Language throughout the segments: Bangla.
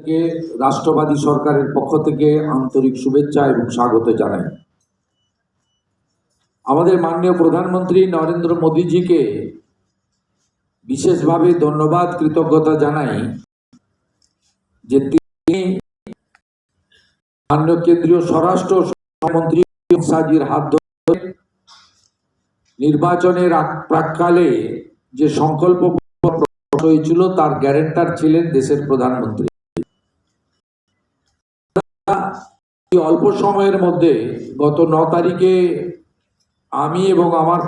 কে রাষ্ট্রবাদী সরকারের পক্ষ থেকে আন্তরিক শুভেচ্ছা এবং স্বাগত জানাই। আমাদের মাননীয় প্রধানমন্ত্রী নরেন্দ্র মোদীজিকে বিশেষভাবে ধন্যবাদ কৃতজ্ঞতা জানাই যে তিনি মাননীয় কেন্দ্রীয় স্বরাষ্ট্র মন্ত্রী শাহজির হাত ধরে নির্বাচনের প্রাক্কালে যে সংকল্প হয়েছিল তার গ্যারান্টার ছিলেন দেশের প্রধানমন্ত্রী। অল্প সময়ের মধ্যে গত 9 তারিখে আমি এবং আমার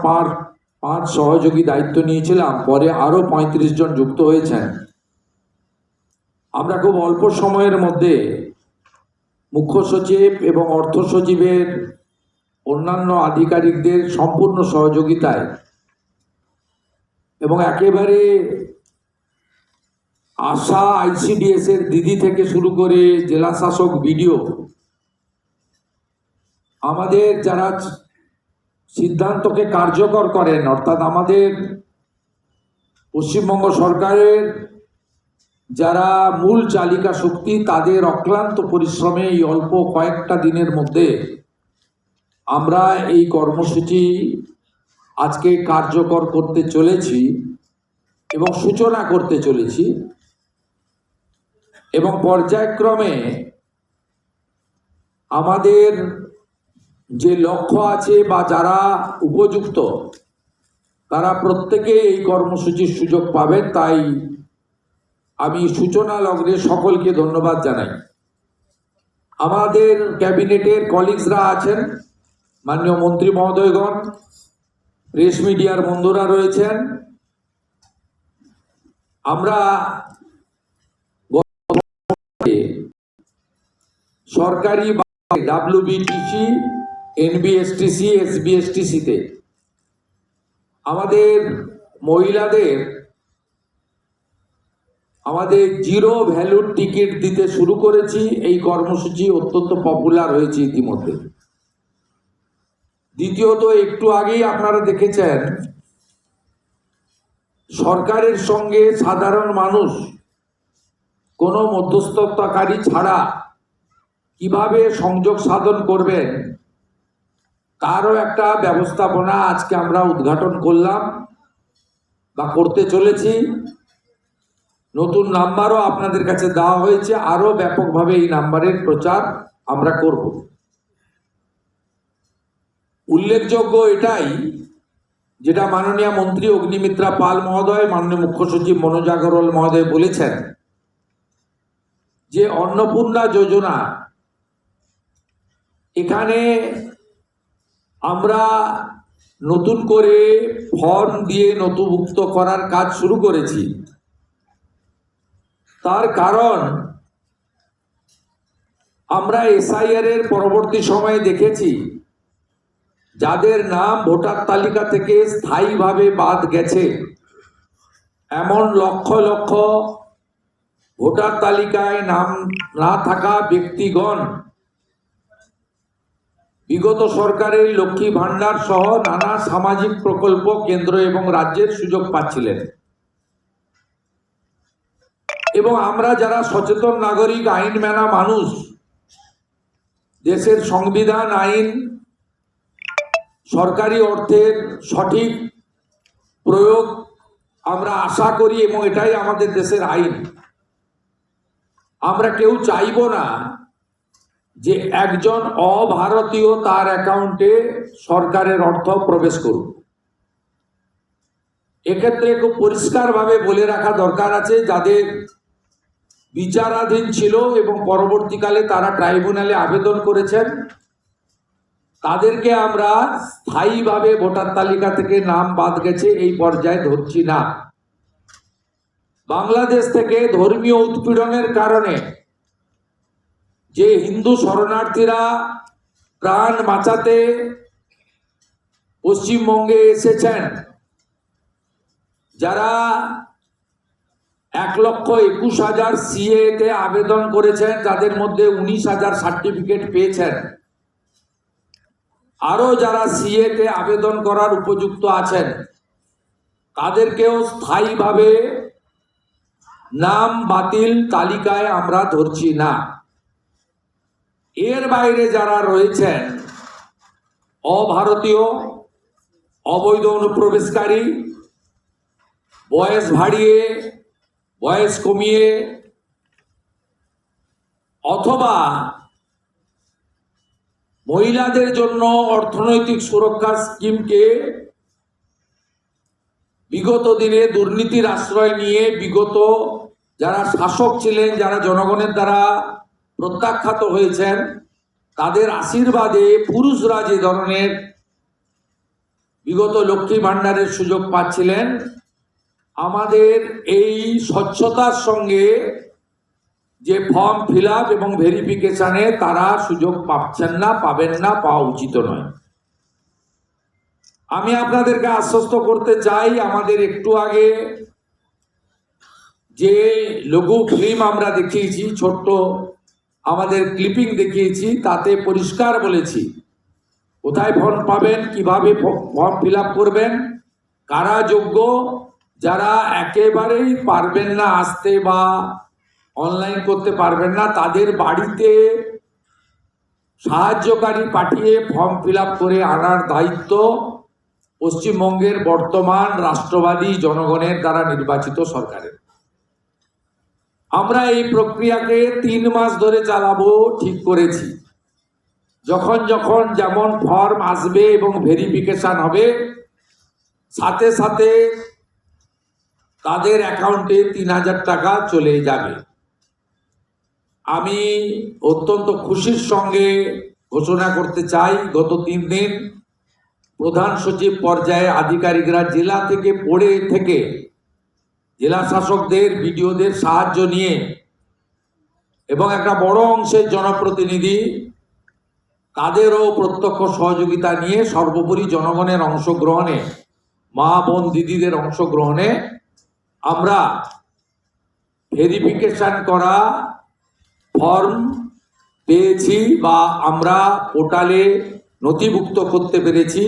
পাঁচ সহযোগী দায়িত্ব নিয়েছিলাম, পরে আরো 35 জন যুক্ত হয়েছেন। আমরা খুব অল্প সময়ের মধ্যে মুখ্য সচিব এবং অর্থ সচিবের অন্যান্য আধিকারিকদের সম্পূর্ণ সহযোগিতায় এবং একেবারে আশা আইসিডিএস এর দিদি থেকে শুরু করে জেলা শাসক বিডিও, আমাদের যারা সিদ্ধান্তকে কার্যকর করেন, অর্থাৎ আমাদের পশ্চিমবঙ্গ সরকারের যারা মূল চালিকা শক্তি, তাদের অক্লান্ত পরিশ্রমে এই অল্প কয়েকটা দিনের মধ্যে আমরা এই কর্মসূচি আজকে কার্যকর করতে চলেছি এবং সূচনা করতে চলেছি এবং পর্যায়ক্রমে আমাদের যে লক্ষ্য আছে বা যারা উপযুক্ত তারা প্রত্যেকে এই কর্মসূচির সুযোগ পাবেন। তাই আমি সূচনা লগ্নে সকলকে ধন্যবাদ জানাই। আমাদের ক্যাবিনেটের কলিগসরা আছেন, মাননীয় মন্ত্রী মহোদয়গণ, প্রেস মিডিয়ার বন্ধুরা রয়েছেন। আমরা সরকারি ডাব্লিউবিটিসি, এনবিএসটিসি, এসবিএসটিসিতে আমাদের মহিলাদের জিরো ভ্যালুর টিকিট দিতে শুরু করেছি। এই কর্মসূচি অত্যন্ত পপুলার হয়েছে ইতিমধ্যে। দ্বিতীয়ত, একটু আগেই আপনারা দেখেছেন সরকারের সঙ্গে সাধারণ মানুষ কোনো মধ্যস্থতাকারী ছাড়া কিভাবে সংযোগ সাধন করবেন তারও একটা ব্যবস্থাপনা আজকে আমরা উদ্ঘাটন করলাম বা করতে চলেছি। নতুন নাম্বারও আপনাদের কাছে দেওয়া হয়েছে, আরো ব্যাপকভাবে এই নাম্বারের প্রচার আমরা করব। উল্লেখযোগ্য এটাই, যেটা মাননীয় মন্ত্রী অগ্নিমিত্রা পাল মহোদয়, মাননীয় মুখ্য সচিব মনোজ আগরওয়াল মহোদয় বলেছেন যে অন্নপূর্ণা যোজনা, এখানে আমরা নতুন করে ফর্ম দিয়ে নথিভুক্ত করার কাজ শুরু করেছি। তার কারণ আমরা এসআইআর এর পরবর্তী সময়ে দেখেছি যাদের নাম ভোটার তালিকা থেকে স্থায়ীভাবে বাদ গেছে, এমন লক্ষ লক্ষ ভোটার তালিকায় নাম না থাকা ব্যক্তিগণ বিগত সরকারের লক্ষ্মী ভান্ডার সহ নানা সামাজিক প্রকল্প কেন্দ্র এবং রাজ্যের সুযোগ পাচ্ছিলেন। এবং আমরা যারা সচেতন নাগরিক, আইন মানা মানুষ, দেশের সংবিধান, আইন, সরকারি অর্থের সঠিক প্রয়োগ আমরা আশা করি এবং এটাই আমাদের দেশের আইন। আমরা কেউ চাইব না যে একজন অভারতীয় তার অ্যাকাউন্টে সরকারের অর্থ প্রবেশ করুক। এক্ষেত্রে খুব পরিষ্কারভাবে বলে রাখা দরকার আছে, যাদের বিচারাধীন ছিল এবং পরবর্তীকালে তারা ট্রাইব্যুনালে আবেদন করেছেন, তাদেরকে আমরা স্থায়ীভাবে ভোটার তালিকা থেকে নাম বাদ গেছে এই পর্যায়ে ধরছি না। বাংলাদেশ থেকে ধর্মীয় উৎপীড়নের কারণে যে হিন্দু শরণার্থীরা প্রাণ বাঁচাতে পশ্চিমবঙ্গে এসেছেন, যারা 1,21,000 সিএ তে আবেদন করেছেন, যাদের মধ্যে 19,000 সার্টিফিকেট পেয়েছেন, আরো যারা সিএ তে আবেদন করার উপযুক্ত আছেন, তাদেরকেও স্থায়ীভাবে নাম বাতিল তালিকায় আমরা ধরছি না। এর বাইরে যারা রয়েছেন অভারতীয়, অবৈধ অনুপ্রবেশকারী, বয়স বাড়িয়ে বয়স কমিয়ে অথবা মহিলাদের জন্য অর্থনৈতিক সুরক্ষা স্কিমকে বিগত দিনে দুর্নীতির আশ্রয় নিয়ে বিগত যারা শাসক ছিলেন, যারা জনগণের দ্বারা প্রত্যাখ্যাত হয়েছেন, তাদের আশীর্বাদে পুরুষরা যে ধরনের বিগত লক্ষ্মী ভাণ্ডারের সুযোগ পাচ্ছিলেন, আমাদের এই স্বচ্ছতার সঙ্গে যে ফর্ম ফিল আপ এবং ভেরিফিকেশনে তারা সুযোগ পাচ্ছেন না, পাবেন না, পাওয়া উচিত নয়। আমি আপনাদেরকে আশ্বস্ত করতে চাই, আমাদের একটু আগে যে লঘু ফিল্ম আমরা দেখিয়েছি, ছোট্ট আমাদের ক্লিপিং দেখিয়েছি, তাতে পরিষ্কার বলেছি কোথায় ফর্ম পাবেন, কিভাবে ফর্ম ফিল আপ করবেন, কারা যোগ্য। যারা একেবারেই পারবেন না আসতে বা অনলাইন করতে পারবেন না, তাদের বাড়িতে সাহায্যকারী পাঠিয়ে ফর্ম ফিল আপ করে আনার দায়িত্ব পশ্চিমবঙ্গের বর্তমান রাষ্ট্রবাদী জনগণের দ্বারা নির্বাচিত সরকারের। আমরা এই প্রক্রিয়াকে 3 মাস ধরে চালাবো ঠিক করেছি। যখন যখন যেমন ফর্ম আসবে এবং ভেরিফিকেশন হবে, সাথে সাথে তাদের অ্যাকাউন্টে 3000 টাকা চলে যাবে। আমি অত্যন্ত খুশির সঙ্গে ঘোষণা করতে চাই, গত 3 দিন প্রধান সচিব পর্যায়ে আধিকারিকরা জেলা থেকে জেলা শাসকদের, বিডিওদের সাহায্য নিয়ে এবং একটা বড় অংশের জনপ্রতিনিধি তাদেরও প্রত্যক্ষ সহযোগিতা নিয়ে, সর্বোপরি জনগণের অংশগ্রহণে, মা বোন দিদিদের অংশগ্রহণে আমরা ভেরিফিকেশন করা ফর্ম পেয়েছি বা আমরা পোর্টালে নথিভুক্ত করতে পেরেছি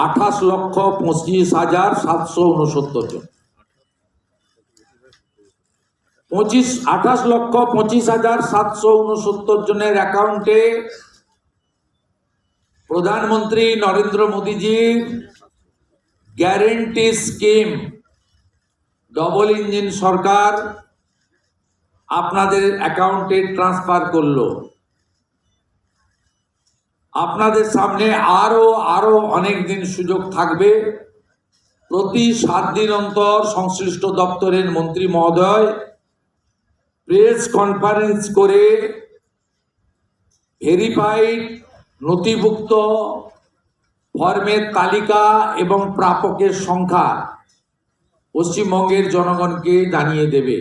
28,25,769 জন। 28,25,769 জনের অ্যাকাউন্টে প্রধানমন্ত্রী নরেন্দ্র মোদীজির গ্যারেন্টি স্কিম, ডবল ইঞ্জিন সরকার আপনাদের অ্যাকাউন্টে ট্রান্সফার করলো। আপনাদের সামনে আরো অনেক দিন সুযোগ থাকবে। প্রতি 7 দিন অন্তর সংশ্লিষ্ট দপ্তরের মন্ত্রী মহোদয় প্রেস কনফারেন্স করে ভেরিফাইড নথিভুক্ত ফর্মের তালিকা এবং প্রাপকের সংখ্যা পশ্চিমবঙ্গের জনগণকে জানিয়ে দেবে।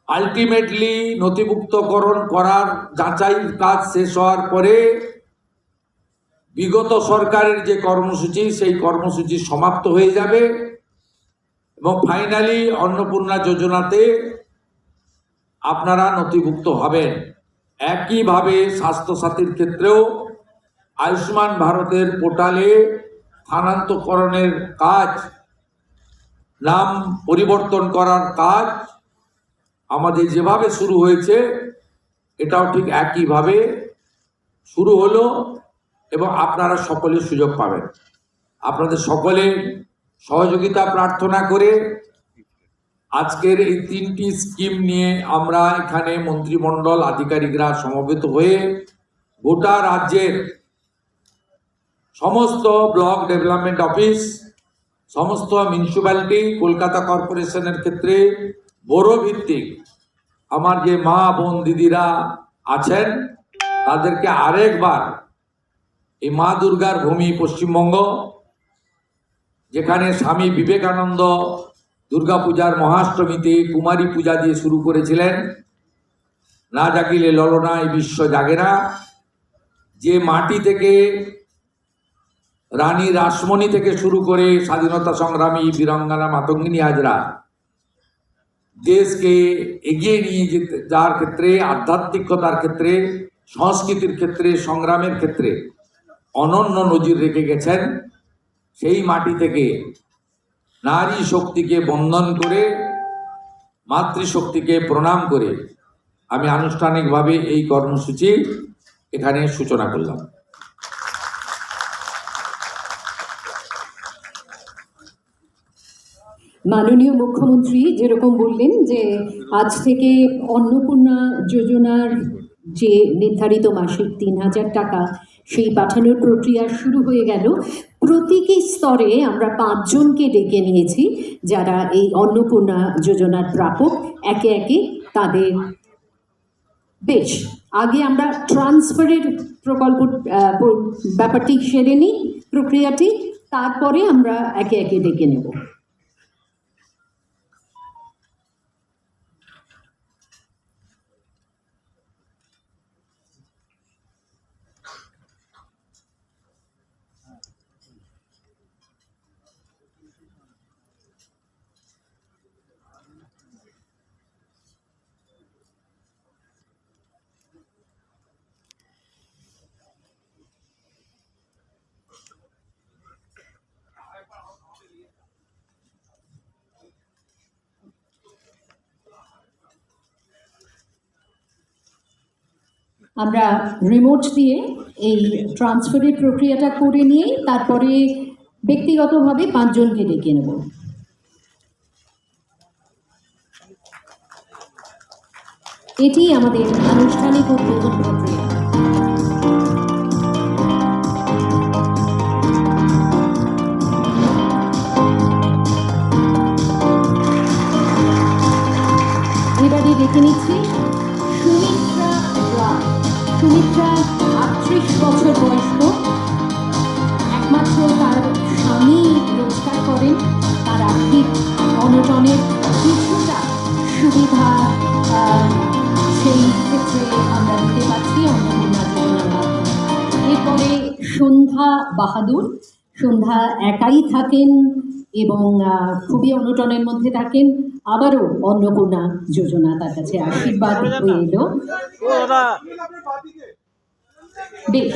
আলটিমেটলি নথিভুক্তকরণ করার যাচাইয়ের কাজ শেষ হওয়ার পরে বিগত সরকারের যে কর্মসূচি, সেই কর্মসূচি সমাপ্ত হয়ে যাবে এবং ফাইনালি অন্নপূর্ণা যোজনাতে আপনারা নথিভুক্ত হবেন। একইভাবে স্বাস্থ্যসাথীর ক্ষেত্রেও আয়ুষ্মান ভারতের পোর্টালে স্থানান্তরকরণের কাজ, নাম পরিবর্তন করার কাজ আমাদের যেভাবে শুরু হয়েছে, এটাও ঠিক একইভাবে শুরু হলো এবং আপনারা সকলে সুযোগ পাবেন। আপনাদের সকলের সহযোগিতা প্রার্থনা করে আজকের এই 3টি স্কিম নিয়ে আমরা এখানে মন্ত্রিমণ্ডল আধিকারিকরা সমবেত হয়ে গোটা রাজ্যের সমস্ত ব্লক ডেভেলপমেন্ট অফিস, সমস্ত মিউনিসিপ্যালিটি, কলকাতা কর্পোরেশনের ক্ষেত্রে বড় ভিত্তিক আমার যে মা বোন দিদিরা আছেন, তাদেরকে আরেকবার এই মা দুর্গার ভূমি পশ্চিমবঙ্গ, যেখানে স্বামী বিবেকানন্দ দুর্গাপূজার মহাষ্টমীতে কুমারী পূজা দিয়ে শুরু করেছিলেন, না জাগিলে ললনা এই বিশ্ব জাগে না, যে মাটি থেকে রানী রাসমণি থেকে শুরু করে স্বাধীনতা সংগ্রামী বীরাঙ্গনা মাতঙ্গিনী হাজরা দেশকে এগিয়ে নিয়ে যেতে যাওয়ার ক্ষেত্রে, আধ্যাত্মিকতার ক্ষেত্রে, সংস্কৃতির ক্ষেত্রে, সংগ্রামের ক্ষেত্রে অনন্য নজির রেখে গেছেন, সেই মাটি থেকে নারী শক্তিকে বন্ধন করে মাতৃশক্তিকে প্রণাম করে আমি আনুষ্ঠানিকভাবে এই কর্মসূচি এখানে সূচনা করলাম। মাননীয় মুখ্যমন্ত্রী যেরকম বললেন যে আজ থেকে অন্নপূর্ণা যোজনার যে নির্ধারিত মাসিক ৩,০০০ টাকা সেই পাঠানোর প্রক্রিয়া শুরু হয়ে গেল। প্রতীকী স্তরে আমরা ৫ জনকে ডেকে নিয়েছি যারা এই অন্নপূর্ণা যোজনার প্রাপক। একে একে তাদের বেশ আগে আমরা ট্রান্সফারের প্রকল্প ব্যাপারটি সেরে নিই, প্রক্রিয়াটি, তারপরে আমরা একে একে ডেকে নেব। আমরা রিমোট দিয়ে এই ট্রান্সফারের প্রক্রিয়াটা করে নিয়ে তারপরে ব্যক্তিগতভাবে ৫ জনকে ডেকে নেব। এটি আমাদের আনুষ্ঠানিক উদ্বোধন প্রক্রিয়া। এবারে ডেকে নিচ্ছি সুমিত্রা রায়। সুমিত্রা ৩৮ বছর বয়স্ক, একমাত্র তার স্বামী রোজগার করেন। তার আর্থিক অনটনের কিছুটা সুবিধা সেই ক্ষেত্রে আমরা দিতে পারছি অন্নপূর্ণা যোজনার মাধ্যমে। এরপরে সন্ধ্যা বাহাদুর। সন্ধ্যা একাই থাকেন এবং খুবই অনটনের মধ্যে থাকেন। আবারও অন্নপূর্ণা যোজনা তার কাছে আশীর্বাদ হয়ে এলো। বেশ,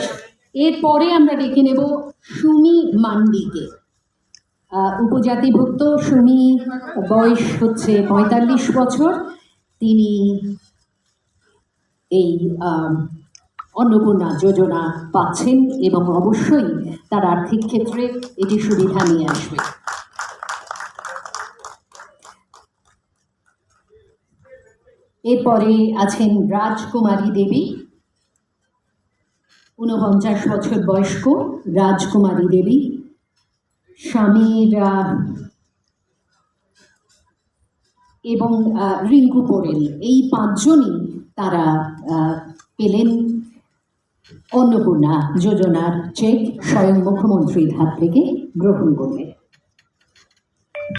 এরপরে আমরা ডেকে নেব সুমি মান্ডিকে। উপজাতিভুক্ত সুমি, বয়স হচ্ছে ৪৫ বছর। তিনি এই অন্নপূর্ণা যোজনা পাচ্ছেন এবং অবশ্যই তার আর্থিক ক্ষেত্রে এটি সুবিধা নিয়ে আসবে। এরপরে আছেন রাজকুমারী দেবী, ৪৯ বছর বয়স্ক রাজকুমারী দেবী। স্বামীর এবং রিঙ্কু পোরেল, এই ৫ জনই তারা পেলেন অন্নপূর্ণা যোজনার চেক স্বয়ং মুখ্যমন্ত্রীর হাত থেকে গ্রহণ করলেন।